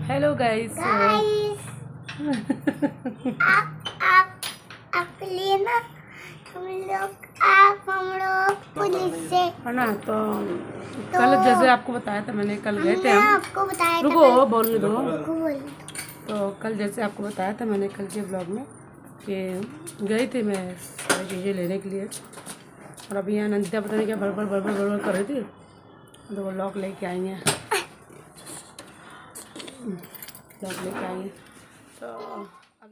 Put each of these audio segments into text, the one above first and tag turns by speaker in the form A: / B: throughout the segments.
A: Hello guys.
B: आप लेना हम लोग पुलिस से
A: है ना। तो कल जैसे आपको बताया था मैंने, कल गए थे हम।
B: आपको बताया
A: रुको बोलने दो।
B: था
A: तो कल जैसे आपको बताया था मैंने कल के ब्लॉग में कि गई थी मैं सारी चीज़ें लेने के लिए। और अभी यहाँ नंदिता पता नहीं क्या बड़बड़ कर रही थी, तो वो लॉक लेके आई हैं। लॉक लेके आई हैं। तो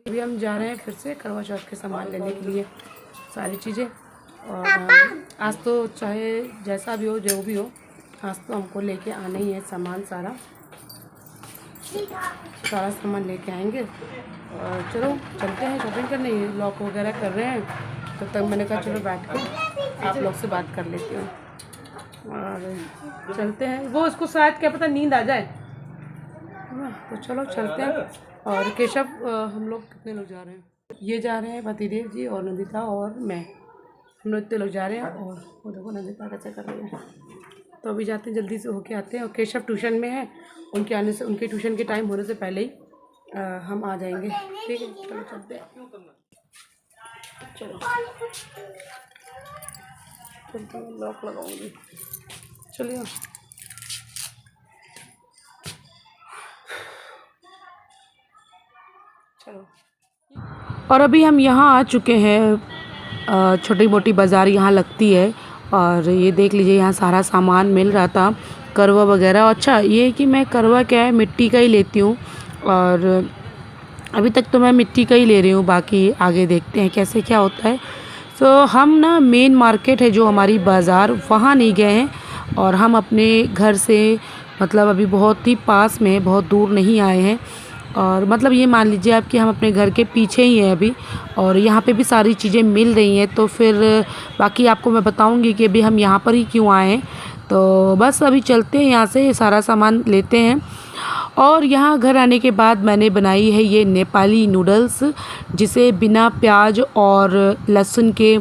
A: अभी हम जा रहे हैं फिर से करवा चौथ के सामान लेने के लिए, सारी चीज़ें। और आज तो चाहे जैसा भी हो जो भी हो, आज तो हमको लेके आना ही है सामान, सारा सामान लेके आएंगे। और चलो चलते हैं शॉपिंग करने, लॉक वगैरह कर रहे हैं। तो तब मैंने कहा चलो बैठ के आप लोग से बात कर लेती हूँ और चलते हैं। वो उसको शायद क्या पता नींद आ जाए, है ना। तो चलो चलते हैं। और केशव, हम लोग कितने लोग जा रहे हैं? ये जा रहे हैं पतिदेव जी और नंदिता और मैं, हम लोग इतने लोग जा रहे हैं। और वो देखो नंदिता कैसे कर रही है। तो अभी जाते हैं, जल्दी से होके आते हैं। और केशव ट्यूशन में है, उनके आने से, उनके ट्यूशन के टाइम होने से पहले ही हम आ जाएंगे। ठीक है, चलो चलते हैं। चलो चलते हैं, लॉक लगाऊंगी। चलिए। चलो। और अभी हम यहाँ आ चुके हैं। छोटी मोटी बाज़ार यहाँ लगती है। और ये देख लीजिए, यहाँ सारा सामान मिल रहा था, करवा वगैरह। अच्छा ये है कि मैं करवा क्या है मिट्टी का ही लेती हूँ, और अभी तक तो मैं मिट्टी का ही ले रही हूँ। बाकी आगे देखते हैं कैसे क्या होता है। तो हम ना मेन मार्केट है जो हमारी बाज़ार, वहाँ नहीं गए हैं। और हम अपने घर से मतलब अभी बहुत ही पास में, बहुत दूर नहीं आए हैं। और मतलब ये मान लीजिए आप कि हम अपने घर के पीछे ही हैं अभी, और यहाँ पे भी सारी चीज़ें मिल रही हैं। तो फिर बाकी आपको मैं बताऊँगी कि अभी हम यहाँ पर ही क्यों आए हैं। तो बस अभी चलते हैं, यहाँ से सारा सामान लेते हैं। और यहाँ घर आने के बाद मैंने बनाई है ये नेपाली नूडल्स, जिसे बिना प्याज और लहसुन के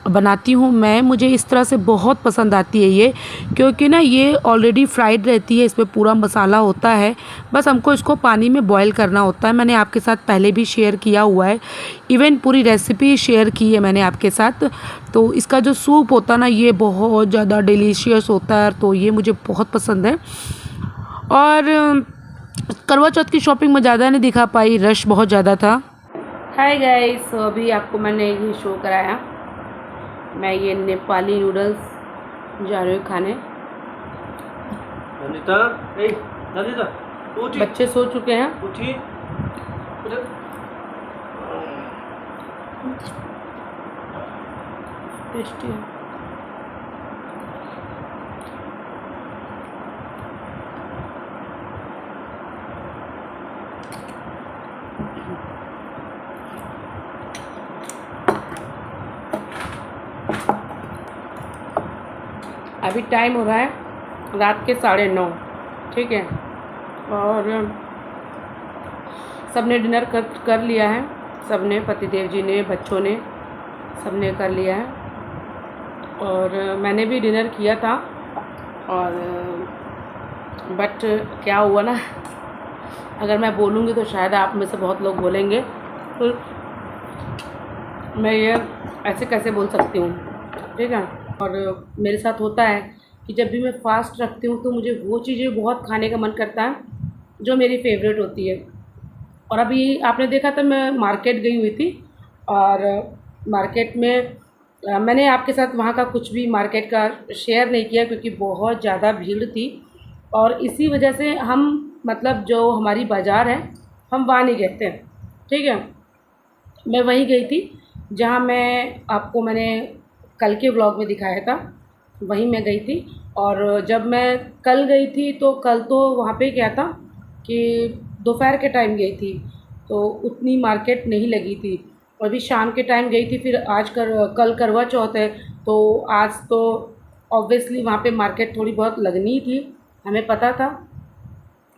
A: बनाती हूँ मैं। मुझे इस तरह से बहुत पसंद आती है ये, क्योंकि ना ये ऑलरेडी फ्राइड रहती है, इसमें पूरा मसाला होता है। बस हमको इसको पानी में बॉईल करना होता है। मैंने आपके साथ पहले भी शेयर किया हुआ है, इवन पूरी रेसिपी शेयर की है मैंने आपके साथ। तो इसका जो सूप होता है ना, ये बहुत ज़्यादा डिलीशियस होता है। तो ये मुझे बहुत पसंद है। और करवा चौथ की शॉपिंग में ज़्यादा नहीं दिखा पाई, रश बहुत ज़्यादा था। हाय गाइस, तो अभी आपको मैंने ये शो कराया, मैं ये नेपाली नूडल्स जा रही हूँ खाने।
C: नंदिता, नंदिता, उठी।
A: बच्चे सो चुके हैं।
C: उठी।
A: टेस्टी है। अभी टाइम हो रहा है रात के 9:30, ठीक है। और सबने डिनर कर लिया है, सबने, पतिदेव जी ने, बच्चों ने, सबने कर लिया है। और मैंने भी डिनर किया था। और बट क्या हुआ ना, अगर मैं बोलूँगी तो शायद आप में से बहुत लोग बोलेंगे तो मैं ये ऐसे कैसे बोल सकती हूँ, ठीक है। और मेरे साथ होता है कि जब भी मैं फास्ट रखती हूँ तो मुझे वो चीज़ें बहुत खाने का मन करता है जो मेरी फेवरेट होती है। और अभी आपने देखा था मैं मार्केट गई हुई थी, और मार्केट में मैंने आपके साथ वहाँ का कुछ भी मार्केट का शेयर नहीं किया, क्योंकि बहुत ज़्यादा भीड़ थी। और इसी वजह से हम मतलब जो हमारी बाज़ार है हम वहाँ नहीं गए थे, ठीक है। मैं वहीं गई थी जहाँ मैंने कल के व्लॉग में दिखाया था, वहीं मैं गई थी। और जब मैं कल गई थी तो कल तो वहाँ पे क्या था कि दोपहर के टाइम गई थी, तो उतनी मार्केट नहीं लगी थी। और अभी शाम के टाइम गई थी। फिर कल करवा चौथ है, तो आज तो ऑब्वियसली वहाँ पे मार्केट थोड़ी बहुत लगनी थी, हमें पता था।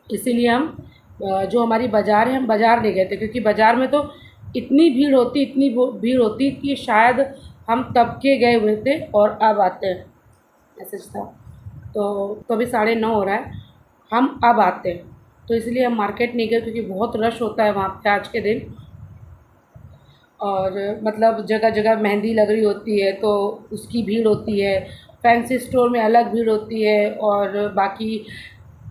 A: इसीलिए हम जो हमारी बाज़ार है, हम बाज़ार नहीं गए थे, क्योंकि बाज़ार में तो इतनी भीड़ होती कि शायद हम तब के गए हुए थे और अब आते हैं, ऐसे था। तो अभी 9:30 हो रहा है, हम अब आते हैं। तो इसलिए हम मार्केट नहीं गए क्योंकि बहुत रश होता है वहाँ पे आज के दिन। और मतलब जगह जगह मेहंदी लग रही होती है तो उसकी भीड़ होती है, फैंसी स्टोर में अलग भीड़ होती है, और बाकी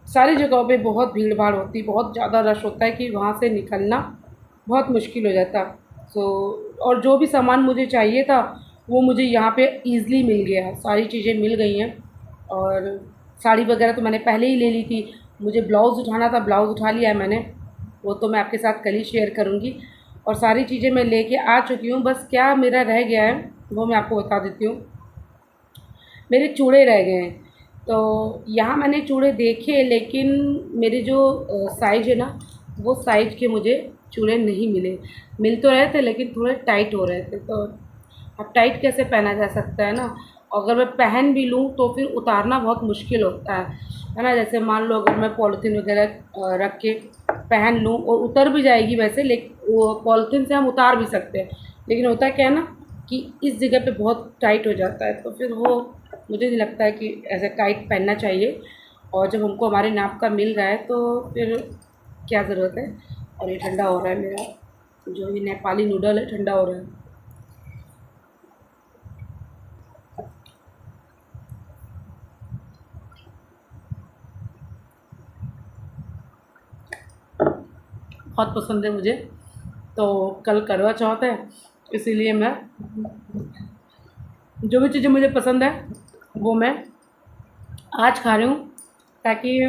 A: सारी जगहों पे बहुत भीड़ भाड़ होती है, बहुत ज़्यादा रश होता है कि वहाँ से निकलना बहुत मुश्किल हो जाता। सो और जो भी सामान मुझे चाहिए था वो मुझे यहाँ पे ईज़िली मिल गया, सारी चीज़ें मिल गई हैं। और साड़ी वगैरह तो मैंने पहले ही ले ली थी, मुझे ब्लाउज़ उठाना था, ब्लाउज़ उठा लिया है मैंने, वो तो मैं आपके साथ कल ही शेयर करूँगी। और सारी चीज़ें मैं लेके आ चुकी हूँ, बस क्या मेरा रह गया है वो मैं आपको बता देती हूँ। मेरे चूड़े रह गए हैं, तो यहाँ मैंने चूड़े देखे लेकिन मेरे जो साइज़ है ना वो साइज़ के मुझे चूड़े नहीं मिले। मिल तो रहे थे लेकिन थोड़े टाइट हो रहे थे, तो अब टाइट कैसे पहना जा सकता है ना, अगर मैं पहन भी लूँ तो फिर उतारना बहुत मुश्किल होता है ना। जैसे मान लो अगर मैं पॉलीथीन वगैरह रख के पहन लूँ और उतर भी जाएगी वैसे, लेकिन वो पॉलीथीन से हम उतार भी सकते हैं, लेकिन होता क्या है ना कि इस जगह पे बहुत टाइट हो जाता है, तो फिर वो मुझे नहीं लगता है कि ऐसे टाइट पहनना चाहिए। और जब हमको हमारे नाप का मिल रहा है तो फिर क्या ज़रूरत है। और ये ठंडा हो रहा है मेरा जो ये नेपाली नूडल है, ठंडा हो रहा है। बहुत पसंद है मुझे, तो कल करवा चौथ है इसीलिए मैं जो भी चीज़ें मुझे पसंद है वो मैं आज खा रही हूँ, ताकि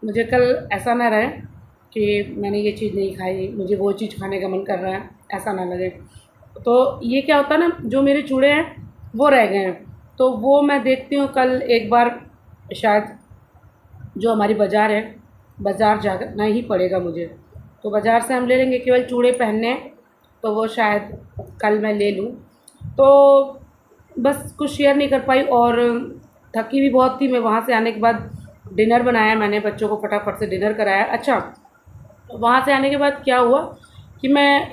A: मुझे कल ऐसा ना रहे कि मैंने ये चीज़ नहीं खाई, मुझे वो चीज़ खाने का मन कर रहा है, ऐसा ना लगे। तो ये क्या होता है ना, जो मेरे चूड़े हैं वो रह गए हैं, तो वो मैं देखती हूँ कल एक बार, शायद जो हमारी बाज़ार है, बाज़ार जाना ही पड़ेगा मुझे, तो बाज़ार से हम ले लेंगे। केवल चूड़े पहनने हैं तो वो शायद कल मैं ले लूँ। तो बस कुछ शेयर नहीं कर पाई, और थकी भी बहुत थी मैं। वहाँ से आने के बाद डिनर बनाया मैंने, बच्चों को फटाफट से डिनर कराया। अच्छा, वहाँ से आने के बाद क्या हुआ कि मैं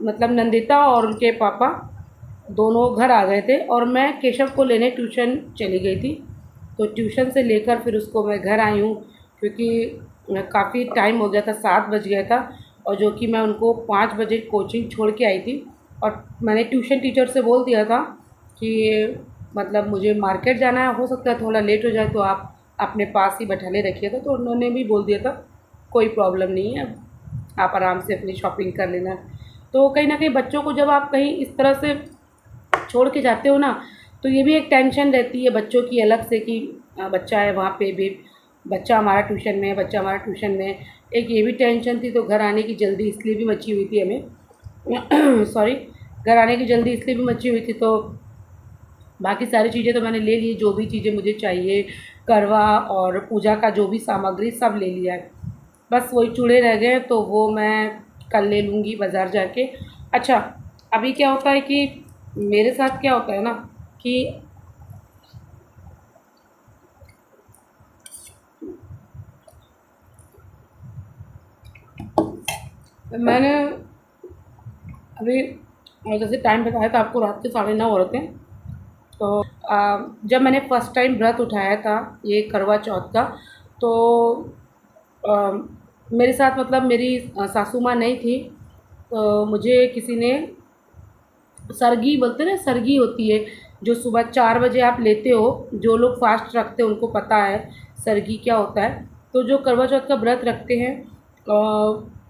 A: मतलब नंदिता और उनके पापा दोनों घर आ गए थे, और मैं केशव को लेने ट्यूशन चली गई थी। तो ट्यूशन से लेकर फिर उसको मैं घर आई हूँ, क्योंकि काफ़ी टाइम हो गया था, 7 बज गया था, और जो कि मैं उनको 5 बजे कोचिंग छोड़ के आई थी। और मैंने ट्यूशन टीचर से बोल दिया था कि मतलब मुझे मार्केट जाना है, हो सकता है थोड़ा लेट हो जाए तो आप अपने पास ही बैठा ले रखिएगा। तो उन्होंने भी बोल दिया था कोई प्रॉब्लम नहीं है, आप आराम से अपनी शॉपिंग कर लेना। तो कहीं ना कहीं बच्चों को जब आप कहीं इस तरह से छोड़ के जाते हो ना, तो ये भी एक टेंशन रहती है बच्चों की अलग से कि बच्चा है वहाँ पे भी, बच्चा हमारा ट्यूशन में है, बच्चा हमारा ट्यूशन में है। एक ये भी टेंशन थी। तो घर आने की जल्दी इसलिए भी मची हुई थी हमें सॉरी, घर आने की जल्दी इसलिए भी मची हुई थी। तो बाकी सारी चीज़ें तो मैंने ले ली, जो भी चीज़ें मुझे चाहिए, करवा और पूजा का जो भी सामग्री सब ले लिया है। बस वही चूड़े रह गए, तो वो मैं कल ले लूँगी बाज़ार जाके। अच्छा, अभी क्या होता है कि मेरे साथ क्या होता है ना कि मैंने अभी जैसे टाइम बताया था आपको, रात के 9:30 हो रहे थे। तो जब मैंने फ़र्स्ट टाइम व्रत उठाया था ये करवा चौथ का, तो अ, मेरे साथ मतलब मेरी सासू माँ नहीं थी, तो मुझे किसी ने सरगी बोलते हैं ना, सरगी होती है जो सुबह 4 बजे आप लेते हो, जो लोग फास्ट रखते हैं उनको पता है सरगी क्या होता है। तो जो करवा चौथ का व्रत रखते हैं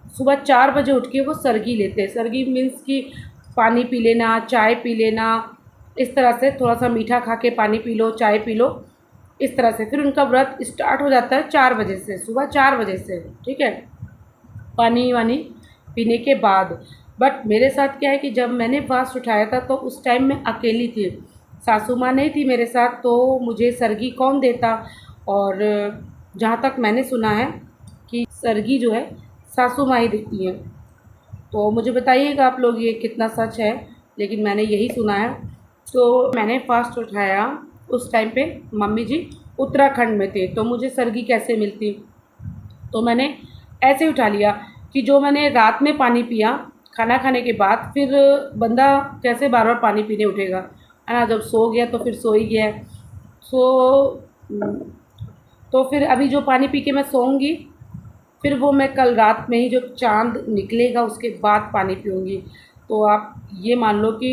A: सुबह 4 बजे उठ के वो सरगी लेते हैं। सरगी मीन्स कि पानी पी लेना, चाय पी लेना, इस तरह से थोड़ा सा मीठा खा के पानी पी लो, चाय पी लो, इस तरह से। फिर उनका व्रत स्टार्ट हो जाता है 4 बजे से, सुबह 4 बजे से, ठीक है, पानी वानी पीने के बाद। बट मेरे साथ क्या है कि जब मैंने फास्ट उठाया था तो उस टाइम मैं अकेली थी, सासू माँ नहीं थी मेरे साथ, तो मुझे सरगी कौन देता। और जहाँ तक मैंने सुना है कि सरगी जो है सासू माँ ही देती हैं। तो मुझे बताइएगा आप लोग ये कितना सच है, लेकिन मैंने यही सुना है। तो मैंने फास्ट उठाया उस टाइम पे मम्मी जी उत्तराखंड में थे, तो मुझे सरगी कैसे मिलती। तो मैंने ऐसे उठा लिया कि जो मैंने रात में पानी पिया खाना खाने के बाद, फिर बंदा कैसे बार बार पानी पीने उठेगा, है ना। जब सो गया तो फिर सो ही गया। सो तो फिर अभी जो पानी पी के मैं सोऊंगी, फिर वो मैं कल रात में ही जो चाँद निकलेगा उसके बाद पानी पीऊँगी। तो आप ये मान लो कि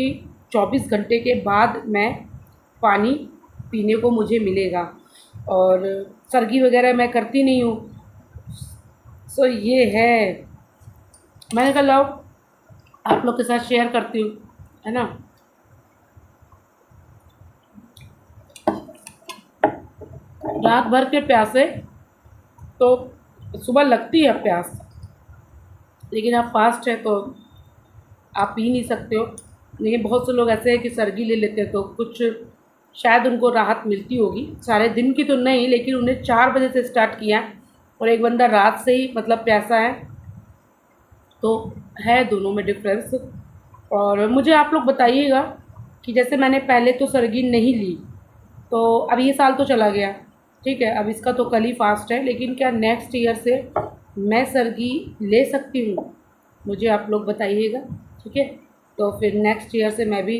A: 24 घंटे के बाद मैं पानी पीने को मुझे मिलेगा। और सर्गी वगैरह मैं करती नहीं हूँ। सो ये है, मैंने कहा लाओ आप लोग के साथ शेयर करती हूँ, है ना। रात भर के प्यासे तो सुबह लगती है प्यास, लेकिन आप फास्ट है तो आप पी नहीं सकते हो। लेकिन बहुत से लोग ऐसे हैं कि सर्गी ले लेते हैं तो कुछ शायद उनको राहत मिलती होगी। सारे दिन की तो नहीं, लेकिन उन्हें 4 बजे से स्टार्ट किया है और एक बंदा रात से ही मतलब प्यासा है, तो है दोनों में डिफरेंस। और मुझे आप लोग बताइएगा कि जैसे मैंने पहले तो सर्गी नहीं ली, तो अब ये साल तो चला गया, ठीक है, अब इसका तो कल ही फास्ट है, लेकिन क्या नेक्स्ट ईयर से मैं सर्गी ले सकती हूँ, मुझे आप लोग बताइएगा, ठीक है। तो फिर नेक्स्ट ईयर से मैं भी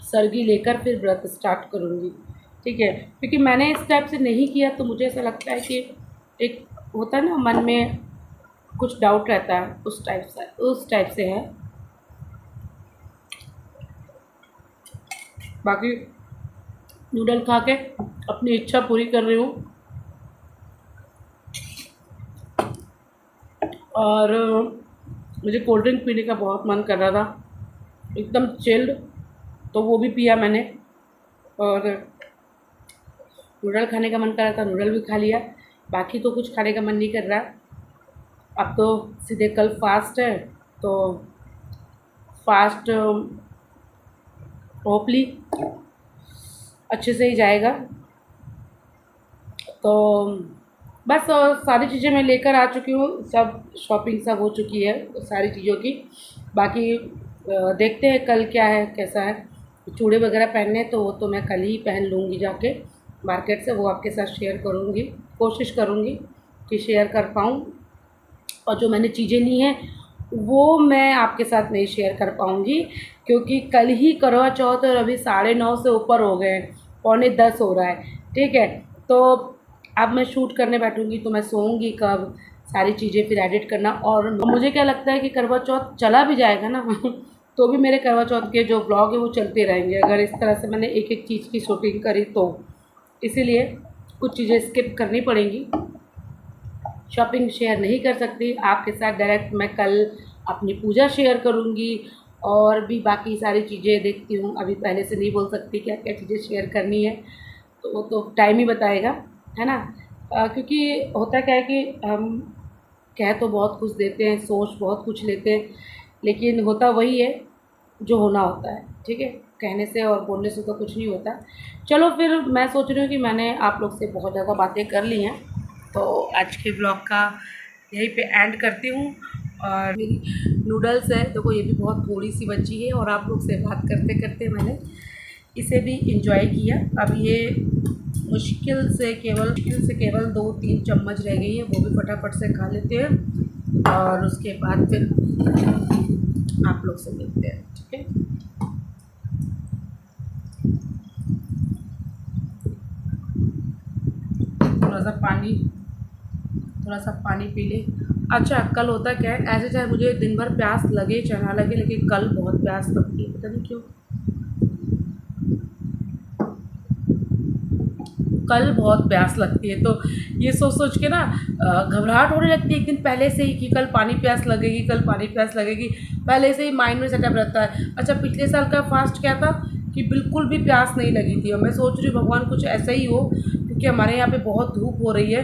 A: सर्गी लेकर फिर व्रत स्टार्ट करूँगी, ठीक है। क्योंकि मैंने इस टाइप से नहीं किया तो मुझे ऐसा लगता है कि एक होता है ना मन में कुछ डाउट रहता है, उस टाइप से है। बाकी नूडल खा के अपनी इच्छा पूरी कर रही हूँ। और मुझे कोल्ड ड्रिंक पीने का बहुत मन कर रहा था, एकदम चिल्ड, तो वो भी पिया मैंने। और नूडल खाने का मन कर रहा था, नूडल भी खा लिया। बाकी तो कुछ खाने का मन नहीं कर रहा। अब तो सीधे कल फास्ट है, तो फास्ट होपली अच्छे से ही जाएगा। तो बस सारी चीज़ें मैं लेकर आ चुकी हूँ, सब शॉपिंग सब हो चुकी है सारी चीज़ों की। बाकी देखते हैं कल क्या है कैसा है। चूड़े वगैरह पहनने हैं तो वो तो मैं कल ही पहन लूँगी जाके मार्केट से, वो आपके साथ शेयर करूँगी, कोशिश करूँगी कि शेयर कर पाऊँ। और जो मैंने चीज़ें ली हैं वो मैं आपके साथ नहीं शेयर कर पाऊँगी, क्योंकि कल ही करवा चौथ और अभी 9:30 से ऊपर हो गए हैं, 9:45 हो रहा है, ठीक है। तो अब मैं शूट करने बैठूँगी तो मैं सोऊंगी कब, सारी चीज़ें फिर एडिट करना। और मुझे क्या लगता है कि करवा चौथ चला भी जाएगा ना तो भी मेरे करवा चौथ के जो ब्लॉग है वो चलते रहेंगे, अगर इस तरह से मैंने एक एक चीज़ की शूटिंग करी तो। इसीलिए कुछ चीज़ें स्किप करनी पड़ेंगी, शॉपिंग शेयर नहीं कर सकती आपके साथ। डायरेक्ट मैं कल अपनी पूजा शेयर करूँगी और भी बाकी सारी चीज़ें देखती हूँ। अभी पहले से नहीं बोल सकती क्या क्या चीज़ें शेयर करनी है, तो वो तो टाइम ही बताएगा, है ना। क्योंकि होता क्या है कि हम कह तो बहुत कुछ देते हैं, सोच बहुत कुछ लेते हैं, लेकिन होता वही है जो होना होता है, ठीक है। कहने से और बोलने से तो कुछ नहीं होता। चलो फिर मैं सोच रही हूँ कि मैंने आप लोग से बहुत ज़्यादा बातें कर ली हैं, तो आज के ब्लॉग का यहीं पे एंड करती हूँ। और मेरी नूडल्स है देखो, ये भी बहुत थोड़ी सी बची है और आप लोग से बात करते करते मैंने इसे भी इंजॉय किया। अब ये मुश्किल से केवल 2-3 चम्मच रह गई है, वो भी फटाफट से खा लेते हैं और उसके बाद फिर आप लोग से मिलते हैं, ठीक है। थोड़ा सा पानी पी ले। अच्छा, कल होता क्या है, ऐसे चाहे मुझे दिन भर प्यास लगे चाहे ना लगे, लेकिन कल बहुत प्यास लगती है, पता नहीं क्यों। कल बहुत प्यास लगती है, तो ये सोच सोच के ना घबराहट होने लगती है एक दिन पहले से ही कि कल पानी प्यास लगेगी, कल पानी प्यास लगेगी, पहले से ही माइंड में सेटअप रहता है। अच्छा, पिछले साल का फास्ट क्या था कि बिल्कुल भी प्यास नहीं लगी थी, और मैं सोच रही हूँ भगवान कुछ ऐसा ही हो, क्योंकि हमारे यहाँ पे बहुत धूप हो रही है।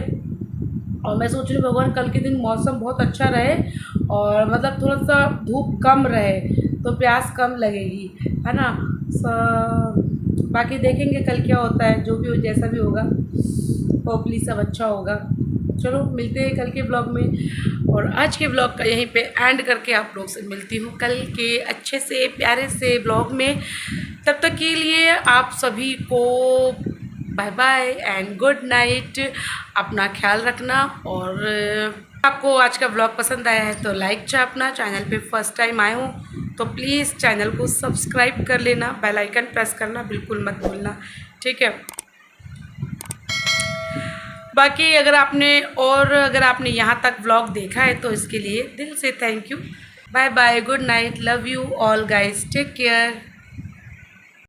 A: और मैं सोच रही हूँ भगवान कल के दिन मौसम बहुत अच्छा रहे और मतलब थोड़ा सा धूप कम रहे तो प्यास कम लगेगी, है ना। बाकी देखेंगे कल क्या होता है, जो भी हो जैसा भी होगा, होपफुली सब अच्छा होगा। चलो मिलते हैं कल के ब्लॉग में, और आज के ब्लॉग का यहीं पे एंड करके आप लोग से मिलती हूँ कल के अच्छे से प्यारे से ब्लॉग में। तब तक के लिए आप सभी को bye bye and good night. अपना ख्याल रखना, और आपको आज का ब्लॉग पसंद आया है तो लाइक चापना। चैनल पे फर्स्ट टाइम आए हूँ तो प्लीज़ चैनल को सब्सक्राइब कर लेना, बेल आइकन प्रेस करना बिल्कुल मत भूलना, ठीक है। बाकी अगर आपने यहाँ तक व्लॉग देखा है तो इसके लिए दिल से thank you. Bye bye, good night, love you all guys, take care.